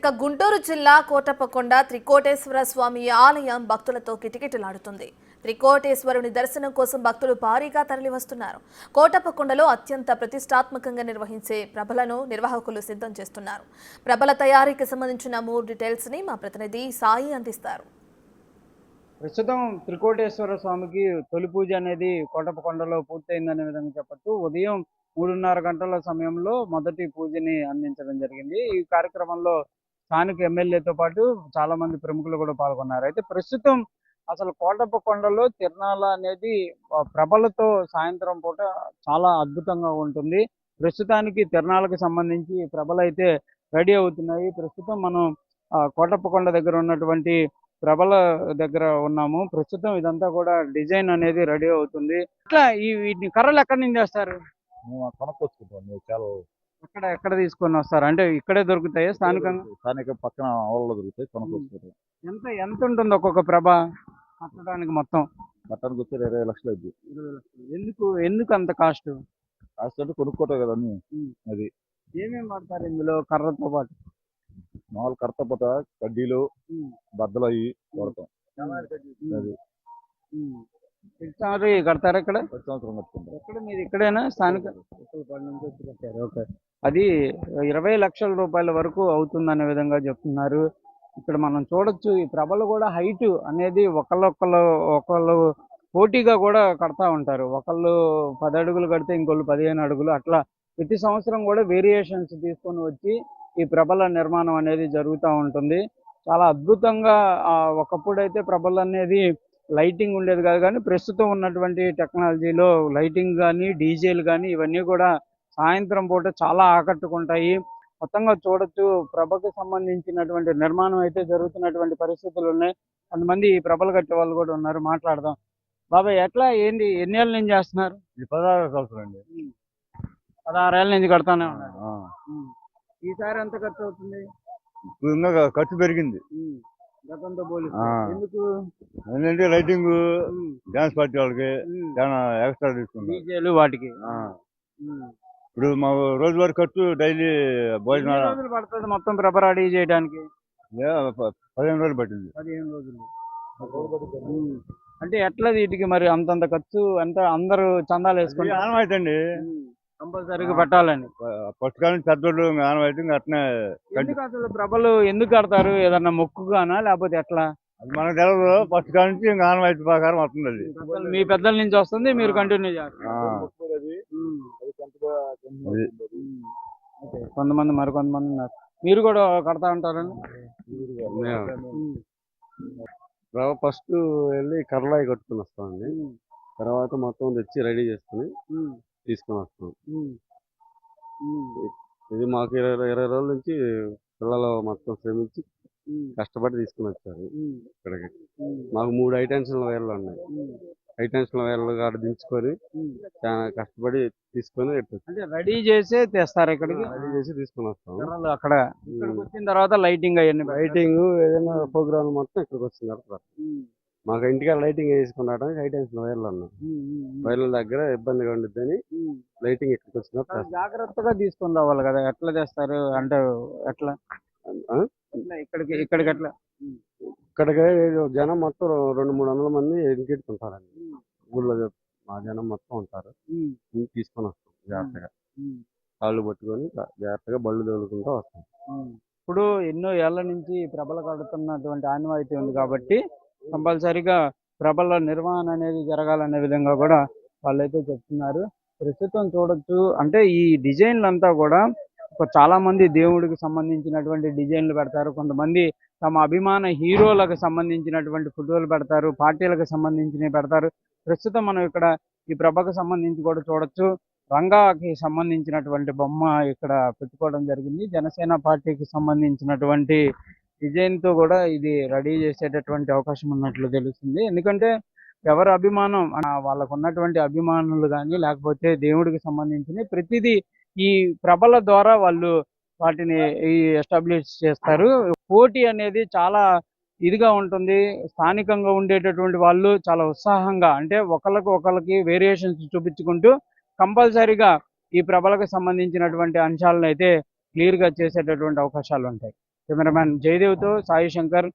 ఇక గుంటూరు జిల్లా కోటప్పకొండ త్రికోటేశ్వర స్వామి ఆలయం భక్తులతో కిటకిటలాడుతుంది. త్రికోటేశ్వరుని దర్శనం కోసం భక్తులు భారీగా తరలివస్తున్నారు. కోటప్పకొండలో అత్యంత ప్రతిష్టాత్మకంగా నిర్వహించే ప్రభలను నిర్వాహకులు సిద్ధం చేస్తున్నారు. ప్రభల తయారీకి సంబంధించిన మూడు డీటెయిల్స్ ని మా ప్రతినిధి సాయి అందిస్తారు. ప్రస్తుతం త్రికోటేశ్వర స్వామికి తొలి పూజ అనేది కోటప్పకొండలో పూర్తయిందనే విధంగా చెప్పొచ్చు. ఉదయం 3:30 గంటల సమయంలో మొదటి పూజని అందించడం జరిగింది. ఈ కార్యక్రమంలో స్థానిక ఎమ్మెల్యేతో పాటు చాలా మంది ప్రముఖులు కూడా పాల్గొన్నారు. అయితే ప్రస్తుతం అసలు కోటప్పకొండలో తిరణాల అనేది ప్రభలతో సాయంత్రం పూట చాలా అద్భుతంగా ఉంటుంది. ప్రస్తుతానికి తిరణాలకు సంబంధించి ప్రభలు అయితే రెడీ అవుతున్నాయి. ప్రస్తుతం మనం కోటప్పకొండ దగ్గర ఉన్నటువంటి ప్రభల దగ్గర ఉన్నాము. ప్రస్తుతం ఇదంతా కూడా డిజైన్ అనేది రెడీ అవుతుంది. ఇట్లా వీటిని కర్రలు ఎక్కడి నుంచి చేస్తారు? చాలా ఎక్కడ తీసుకొని వస్తారు? అంటే ఇక్కడే దొరుకుతాయి స్థానికంగా? స్థానిక పక్కన ఆవులలో దొరుకుతాయి, కొనుక్కొచ్చుకుంటాం. ఎంత ఉంటుంది ఒక్కొక్క ప్రభ కట్టడానికి మొత్తం? మట్టానికి వచ్చి 20 లక్షలు అయింది. 20 లక్షలు. ఎందుకు అంత కాస్ట్? కాస్ట్ అంటే కొనుక్కోవటం కదా అన్ని. అది ఏమేమి వాడతారు ఇందులో కర్రతో పాటు? మామూలు కర్తపత కడ్డీలు, బద్దలు అవి వాడతాం. అది ప్రతిసారి కడతారా ఇక్కడ? ప్రతి సంవత్సరం కట్టుకుంటాం. ఎక్కడ మీది ఇక్కడేనా స్థానిక? ఓకే. అది 20 లక్షల రూపాయల వరకు అవుతుందనే విధంగా చెప్తున్నారు. ఇక్కడ మనం చూడొచ్చు ఈ ప్రభలు కూడా హైట్ అనేది ఒకళ్ళు పోటీగా కూడా కడతా ఉంటారు. ఒకళ్ళు 10 అడుగులు కడితే ఇంకొళ్ళు 15 అడుగులు, అట్లా ప్రతి సంవత్సరం కూడా వేరియేషన్స్ తీసుకొని వచ్చి ఈ ప్రభల నిర్మాణం అనేది జరుగుతూ ఉంటుంది. చాలా అద్భుతంగా ఒకప్పుడైతే ప్రభలు అనేది లైటింగ్ ఉండేది కాదు, కానీ ప్రస్తుతం ఉన్నటువంటి టెక్నాలజీలో లైటింగ్ కానీ డీజేలు కానీ ఇవన్నీ కూడా సాయంత్రం పూట చాలా ఆకట్టుకుంటాయి. మొత్తంగా చూడొచ్చు ప్రభకు సంబంధించినటువంటి నిర్మాణం అయితే జరుగుతున్నటువంటి పరిస్థితులు ఉన్నాయి. కొంతమంది ఈ ప్రభలు కట్టే వాళ్ళు కూడా ఉన్నారు, మాట్లాడదాం. బాబాయ్ ఎట్లా ఏంటి ఎన్ని ఏళ్ళ నుంచి చేస్తున్నారు? ఇది 16వ సంవత్సరం అండి. 16 ఏళ్ళ నుంచి కడతానే ఉన్నారు. ఈసారి ఎంత ఖర్చు అవుతుంది? ఇంకా ఖర్చు పెరిగింది గతంతో పోలిస్తే. ఎందుకు? ఏంటంటే లైటింగ్, డాన్స్ పార్టీ వాళ్ళకి చాలా ఎక్స్ట్రా తీసుకున్నాం. డీజేలు వాటికి. ఇప్పుడు మా రోజువారీ ఖర్చు డైలీ భోజనం ఎన్ని రోజులు పడుతుంది మొత్తం ప్రభ రెడీ చేయడానికి? 15 రోజులు పట్టింది. 15 రోజులు. అంటే ఎట్లా వీటికి మరి అంతంత ఖర్చు? ఎంత అందరూ చందాలు వేసుకుని ఆనవాయితీ అండి, కంపల్సరీగా పెట్టాలని. పుస్తకాల పెద్దోళ్ళు ఆనవాయితీ అట్నే. ఎందుకు అసలు ప్రభలు ఎందుకు కడతారు? ఏదన్నా మొక్కుగానా లేకపోతే ఎట్లా? అది మనకు తెలదు. ఫస్ట్ కాడ నుంచి ఇంకా ఆనవాయితీ ప్రకారం వస్తుంది. అది మీ పెద్దల నుంచి వస్తుంది, మీరు కంటిన్యూ చేస్తారు. కొంతమంది మరికొంతమంది ఉన్నారు. మీరు కూడా కడతా ఉంటారండి? ఫస్ట్ వెళ్ళి కర్రలాయి కట్టుకుని వస్తామండి. తర్వాత మొత్తం తెచ్చి రెడీ చేసుకుని తీసుకుని వస్తాం. ఇది మాకు 20 రోజుల నుంచి పిల్లలు మొత్తం శ్రమించి కష్టపడి తీసుకుని వచ్చారు ఇక్కడికి. మాకు 3 హైటెన్షన్ వైర్లు ఉన్నాయి. హైటెన్షన్ వైర్లు కాడ దించుకొని చాలా కష్టపడి తీసుకొని అంటే రెడీ చేసి తెస్తారు ఇక్కడికి. రెడీ చేసి తీసుకుని వస్తాం. అక్కడ వచ్చిన తర్వాత లైటింగ్ అవన్నీ లైటింగ్ ఏదైనా ప్రోగ్రామ్ మొత్తం ఇక్కడికి వచ్చిన తర్వాత మాకు ఇంటికి లైటింగ్ వేసుకున్నాడానికి హైటెన్షన్ వైర్లు ఉన్నాయి. వైర్ల దగ్గర ఇబ్బందిగా ఉండిద్దని లైటింగ్ ఇక్కడికి వచ్చినప్పుడు జాగ్రత్తగా తీసుకుని రావాలి కదా. ఎట్లా చేస్తారు అంటే ఎట్లా ఇక్కడికి ఎట్లా? ఇక్కడికి జనం మొత్తం 200-300 మంది ఎన్నికెట్టుకుంటారండి. ఊళ్ళో మా జనం మొత్తం ఉంటారు. తీసుకొని వస్తాం జాగ్రత్తగా. కాళ్ళు పట్టుకొని జాగ్రత్తగా బళ్ళు తోలుకుంటూ వస్తాం. ఇప్పుడు ఎన్నో ఏళ్ల నుంచి ప్రభలు కడుతున్నటువంటి ఆనవాయితీ ఉంది కాబట్టి కంపల్సరీగా ప్రభల నిర్వహణ అనేది జరగాలనే విధంగా కూడా వాళ్ళైతే చెప్తున్నారు. ప్రస్తుతం చూడొచ్చు అంటే ఈ డిజైన్లు అంతా కూడా చాలా మంది దేవుడికి సంబంధించినటువంటి డిజైన్లు పెడతారు. కొంతమంది తమ అభిమాన హీరోలకు సంబంధించినటువంటి ఫోటోలు పెడతారు, పార్టీలకు సంబంధించినవి పెడతారు. ప్రస్తుతం మనం ఇక్కడ ఈ ప్రభకు సంబంధించి కూడా చూడొచ్చు. రంగాకి సంబంధించినటువంటి బొమ్మ ఇక్కడ పెట్టుకోవడం జరిగింది. జనసేన పార్టీకి సంబంధించినటువంటి డిజైన్తో కూడా ఇది రెడీ చేసేటటువంటి అవకాశం ఉన్నట్లు తెలుస్తుంది. ఎందుకంటే ఎవరి అభిమానం వాళ్ళకు ఉన్నటువంటి అభిమానులు కానీ లేకపోతే దేవుడికి సంబంధించిన ప్రతిదీ ఈ ప్రభల ద్వారా వాళ్ళు వాటిని ఎస్టాబ్లిష్ చేస్తారు. పోటీ అనేది చాలా ఇదిగా ఉంటుంది. స్థానికంగా ఉండేటటువంటి వాళ్ళు చాలా ఉత్సాహంగా అంటే ఒకళ్ళకి వేరియేషన్స్ చూపించుకుంటూ కంపల్సరీగా ఈ ప్రభలకు సంబంధించినటువంటి అంశాలను అయితే క్లియర్గా చేసేటటువంటి అవకాశాలు ఉంటాయి. కెమెరామ్యాన్ జయదేవ్తో సాయి శంకర్,